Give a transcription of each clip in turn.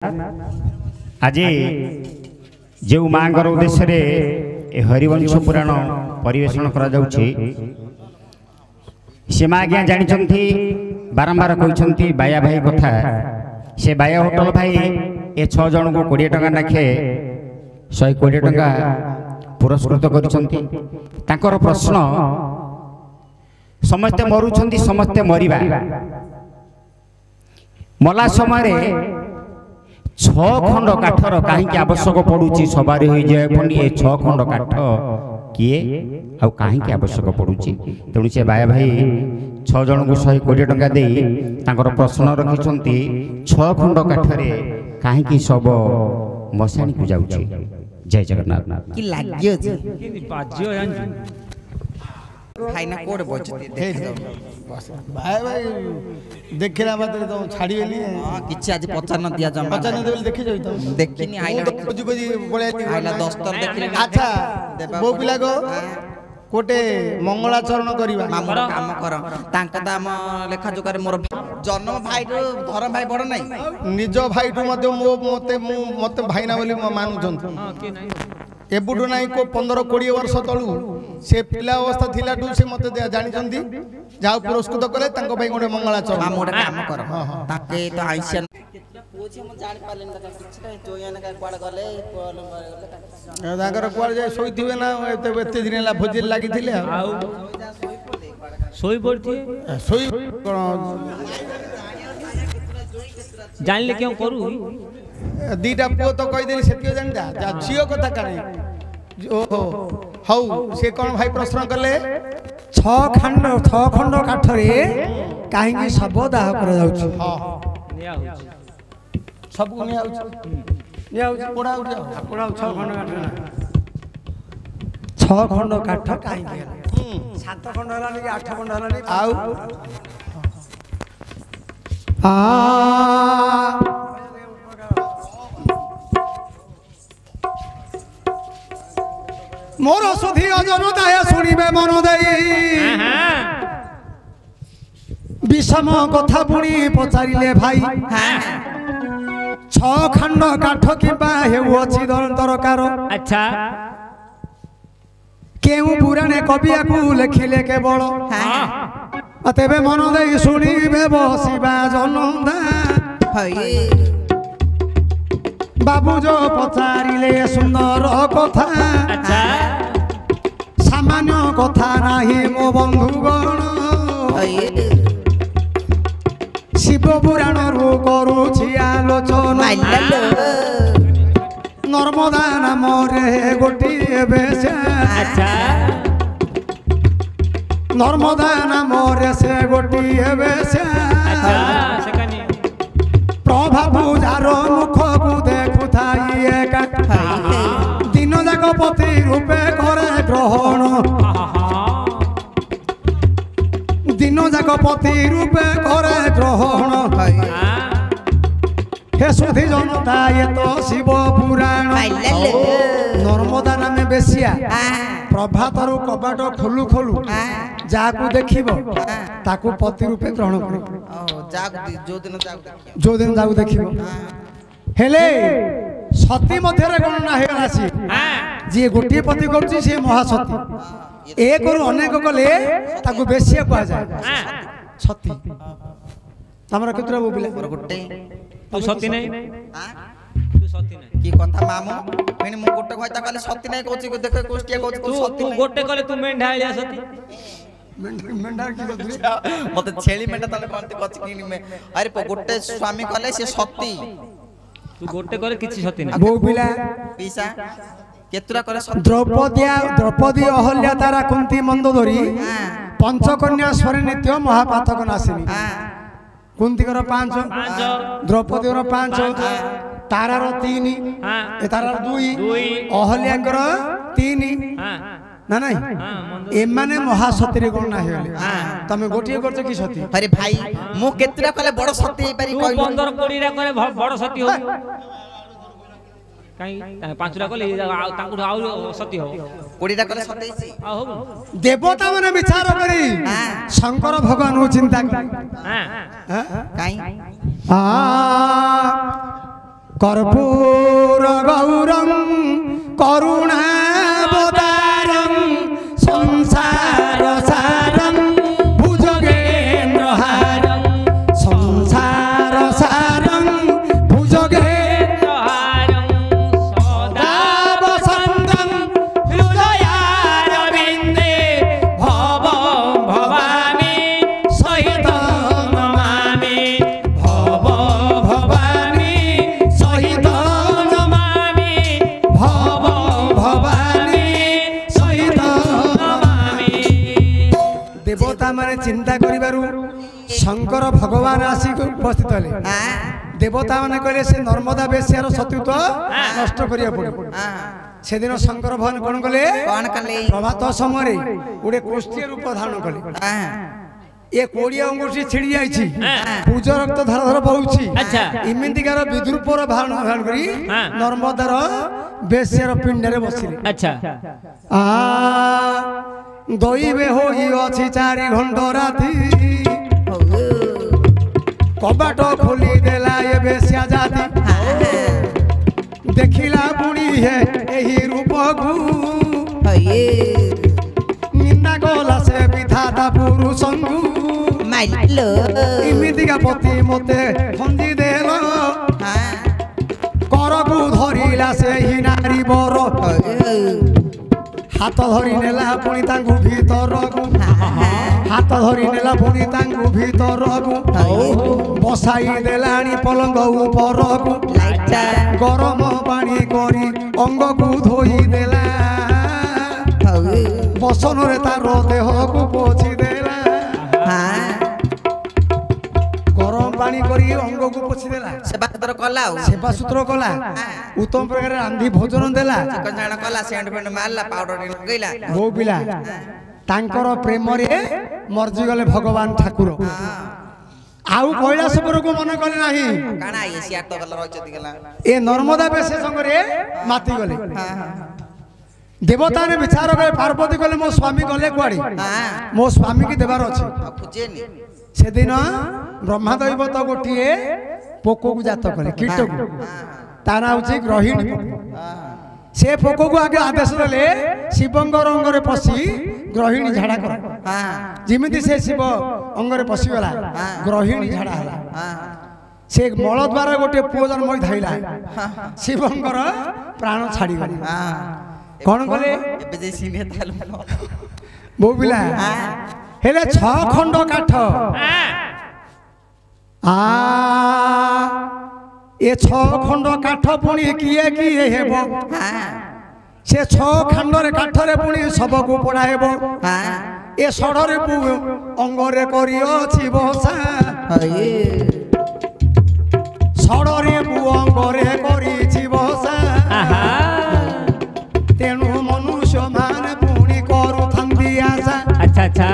आज जो माँगर उद्देश्य हरिवंश पुराण परिवेषण करा से माँ आज्ञा जानी बारंबार कहते बाया भाई कथा से बाया होटल भाई ए 6 जन को 20 टका नाखे 120 टका पुरस्कृत कर प्रश्न समस्ते मरुंच समस्ते मरिबा मला समय 6 खंड काठर कहीं आवश्यक पड़ुची सवारी हो जाए पुणी 6 खंड काठ किए आउ कहीं आवश्यक पड़ुची तेणु से बाया भाई 6 जन को 120 टका दे प्रश्न रखिंट 6 खंड काठरे कहीं सब मशाणी को जाऊँ। जय जगन्नाथ कि लाग्यो खाइना कोड बचती देख दो भाई भाई देखिला मात्र तो छाड़ी गेली किछि आज पचार न दिया जमा पचार न देबल देखि जई तो देखिनी आइला खोजी खोजी पळे आइला 10 तर देखिले अच्छा बो पिला को कोटे मंगलाचरण करिवा मामर काम कर तांका दाम लेखा जोकार मोर जन्म भाई धरम भाई बड़ नै निज भाई टू मते मते भाईना बोली मानु जंतु हां के नै एबुडु नाई को 15-20 वर्ष तळु से पिला अवस्था थिला टू से मते जानि जंती जाउ पुरस्कृत करे तांको भाई गोटे मंगलाचरण मामर काम कर ताके तो आइसन पोछे म जानि पालेन का किछ नै जोयन का क्वाड गले तांकर क्वाड जाय सोइथिबे ना एते दिन ला भोजी लागि थिले आ सोई पड़थि सोई कोन जानले क्यों करू दीटा पुओ तो कहि देली सेतियो जानता जा झियो कथा काने ओहो हौ से कोन भाई प्रश्न करले 6 खंड काठरे काहे सब दाह कर जाउछ हां निया होछ सब निया होछ पोड़ा होछ 6 खंड काठ 6 खंड काठ काहे 7 खंड हला नि 8 खंड हला नि आउ मोर सुधी अजन दाय शुणिबे मन दई विषम कथा पुणी पचारिले भाई 6 खंड काठ किबा हेउ अछि दरकार अच्छा केउ पुराणे कविया को लेखिले केवल तेबे मन दई शुणिबे बसिबा जनदा बाबू जो पचारिले सुंदर कथा अच्छा सामान्य कथा नाही मो बंधुगण शिव पुराण रु करूछि आलोचना नर्मदा नाम रे गोटे बेशा अच्छा नर्मदा नाम रे से गोटे बेशा अच्छा सेकानी प्रभा पूजार मुख को देखु थाई एका दिन जाक पति रूपे करे ग्रहण दिन जाक पति रूपे करे ग्रहण हे सुधी जनता ये तो शिव पुराण नर्मदा नामे बेसिया प्रभातर कबाट खोलु खोलु जाकू देखिबो ताकू पति रूपे ग्रहण करिबो जो दिन जाकू देखिबो हेले सती मध्यरे गणना हे राशि जे गोटी पति करछि से महासती एक और अनेक कले ताकू बेसिया कहा जाय सती तमरा केतरा बोबिला गोटे तू सती नै तू सती नै की कथा मामो मेन मु गोटे कहता कहले सती नै कहछि देख कोष्टिया कहछि तू तू गोटे कहले तू मेंढाळिया सती मेंढा की कथि मते छेली मेंढा तले कोनते कहछि कि में अरे गोटे स्वामी कहले से सती तू गोटे कहले किछि सती नै बोबिला पीसा केतरा करे द्रौपदी अहल्या तारा कुंती मंदोदरी पंचकन्या स्वरे नित्य महापातक नासिनी कुंती कर 5 द्रौपदी कर 5 तारार 3 ए तारार 2 अहल्या कर 3 ना नहीं एमाने महासती गण ना हेले तमे गोटिए करछ कि सती अरे भाई मु केतरा कहले बड़ सती हे पारी कहली 15-20 रा कहले बड़ सती हो काई 5 रा कहले तांकु आउ सती हो 20 रा कहले सती छी आ हो देवता माने विचार करी शंकर भगवान को चिंता करी काई कर्पूर गौरं करुणावतारं संसार सारं भुजगेन्द्रहारं संसार सारं भुजगेन्द्रहारं सदा वसन्तं हृदयारविन्दे भव भवानी सहित नमामि भव भवानी सहित नमामि भव भवानी सहित नमामि। देवता माने चिंता करिबारु शंकर भगवान आसी उपस्थित हले। देवता माने कहले से नर्मदा बेस्यार सत्युत्व नष्ट करिया पड़े। से दिन शंकर भगवान कोन कले प्रभात समय गोटे कृष्ण रूप धारण कले। ये कोड़िया अंगुठी छिड़ी जाइछि पूज रक्त धार धार बहुछि इमितिकार विद्रुपर धारण धारण करी नर्मदार बेस्यार पिंडरे बसिले। अच्छा आ दैवे होई अछि 4 घंटा राति कबाट खोली देला ये बेस्या जाति देखिला बुढ़ी है एही रूप को निंदा गला से विधाता पुरुषंगु इमितिका पति मते खंदी देलो करगु धरिला से ही नारी बर हाथ धरी नेला पुणी तांगु भीतरगु हाथ धरी नेला पुणी तांगु भीतरगु बसाई देलानी पलंग उपरगु गरम पानी करी अंगकु धोई देला बसन रे तार देह को पोछि देला गरम पानी करी अंग को पोछि देला सेवा सूत्र कला सेवा सूत्र कला उत्तम प्रकार रांधी भोजन देला कजाण कला सेंट पेंट मारला पाउडर लगैला गो पिला तांकर प्रेम रे मर्जी गले भगवान ठाकुर आउ कैलासपुर को मन कले नाही काना ये सियार तो गला रचती गला ए नर्मदा बेसे संगरे माती गले देवता ने विचार करे पार्वती कहले मो स्वामी गले कुआड़ी मो स्वामी की देवार अछि खुजेनी से दिन ब्रह्मा दैवत गोटिए पोको को जात कले कीट को तारा होची ग्रहिणी से पोको को आगे आदेश देले शिवंग रंगरे पसी ग्रहिणी झाड़ा कर जिमिति से शिव अंगरे पसी गला ग्रहिणी झाड़ा हला से मल द्वारा गोटे पुओ जन्म धाइला शिवंगर प्राण छाड़ी गले कौन कले बो पिला हेले 6 खंड काठ ए 6 खंड काठ पुणी किए किए हेबो से 6 खंड रे काठ रे पुणी सब को पड़ा हेबो ए सडरे पु अंगरे करियो छी बसा सडरे पु अंगरे करी छी बसा तेणु मनुष्य मान पुणी करू थंदी आशा अच्छा अच्छा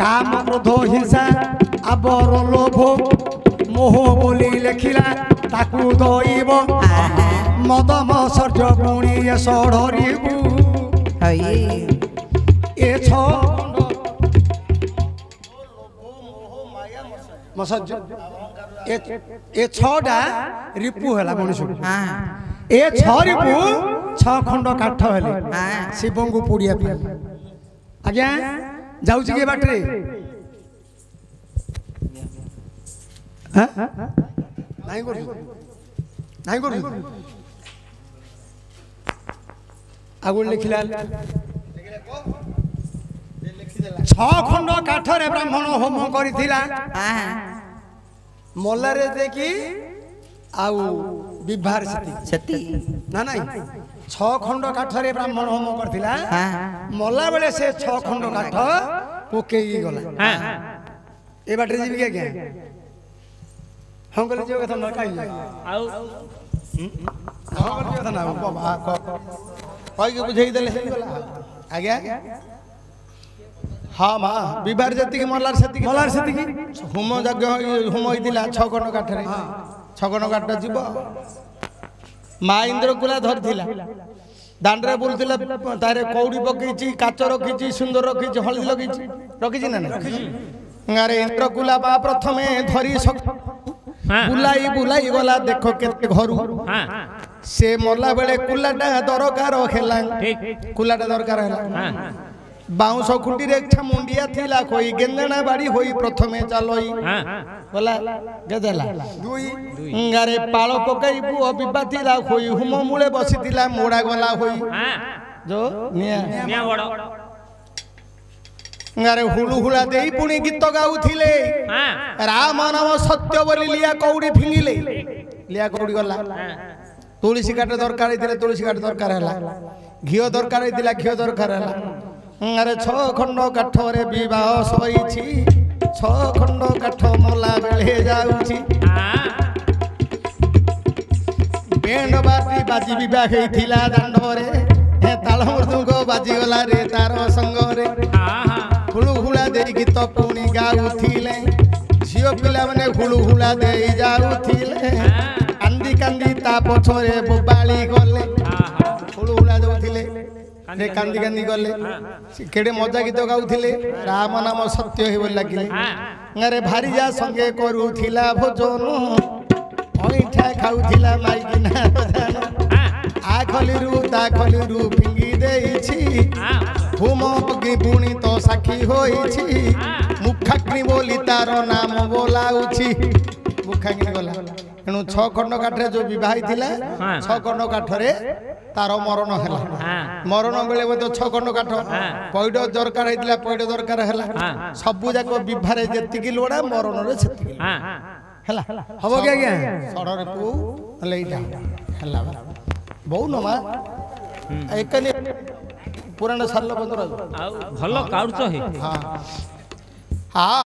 काम क्रोध हिंसा आबर लोभ मोह बोली लेखिला ताकू दइब मद मसर्ज पुणी ए सडरिबु ए 6 मसर्ज ए 6टा रिपु होला मनुष्य ए 6 रिपु 6 खंड काठ हेले शिवंगु पुड़िया पे आज्ञा जाउची के बाटरे नहीं कर आगुल लिखिला 6 खंड काठ रे ब्राह्मण होम करिथिला मल्लारे देखी आउ विभार सती ना नहीं 6 खंड काठ रे ब्राह्मण होम करथिला मल्ला बेले से 6 खंड काठ पोकेई गला ए बाटरे जीवी के क्या हम कहले जे कथा न काई आउ हम कहले कथा ना कहि के बुझेई देले आज्ञा हाँ माँ विभार जति मल्लार सती होम यज्ञ होम होइतिला 6 खंड काठ रे 6 खंड काठ जीव माँ इंद्रकुला धरिथिला दांडरे बुलुथिला तारे कौड़ी पकेछि काच रखिछि सुंदर रखिछि हळदी रखिछि ना गारे इंद्रकुला बा प्रथमे धरी हाँ। बुलाई बुलाई गला देख केते घरू हाँ से मरला बेले कुलाटा दरकार हेला ठीक कुलाटा दरकार हेला हाँ बाउंस खुंटी रे छा मुंडिया थिला कोई गेंदना बाड़ी होई प्रथमे चालोई हाँ बोला गजला दुई गारे पाळ पकाई पुओ बिबा थिला होई हुम मूले बसिथिला मोडा गला होई हाँ जो निया निया बड़ गारे हुलु हुला देई पुणी गीत गाउथिले हाँ राम नाम सत्य बोली लिया कौड़ी फिंगिले लिया कौड़ी गला तुलसी काट दरकार होइतिले तुलसी काट दरकार हैला घिओ दरकार होइतिला घिओ दरकार हैला अरे 6 खंड काठरे विवाह सईछि 6 खंड काठ मला बेले जाउछि हाँ बेंड बाटी बाजी विवाह हेइथिला दांडरे हे ताल मृदुंग बाजी गला रे तार संगरे हाँ हाँ हुलु हुला देई गीत पुणी गाउथिले झियो पिला माने हुलु हुला देई जाउथिले कांदी कांदी ता पछरे बोबाली गले हुलु हुला जाउथिले रे कांदी कांदी गले केडे मजा गीत गाउथिले राम नाम सत्य हे बोल लागिले अरे भारी जा संगे करूथिला भोजन ओइठा खाउथिला माइकिना बजान आ खलिरु ता खलिरु फिंगी देइछि हुम अग्नि पुणी तो साक्षी होइछि मुखाग्नि बोली तार नाम बोलाउछि मुखाग्नि गला एणु 6 खंड काठरे जो विवाह थिला 6 खंड काठरे तार मरण हैला मरण बेले मते 6 खंड काठ पैड दरकार हैतिला पैड दरकार हैला सबु जाको विवाहरे जेतिकी लोडा मरण रे सेतिकी हैला हबो के आज्ञा सडरे पु लेइटा हैला बहु नमा एकने पुराण साल बंद भल काढुछ हे हाँ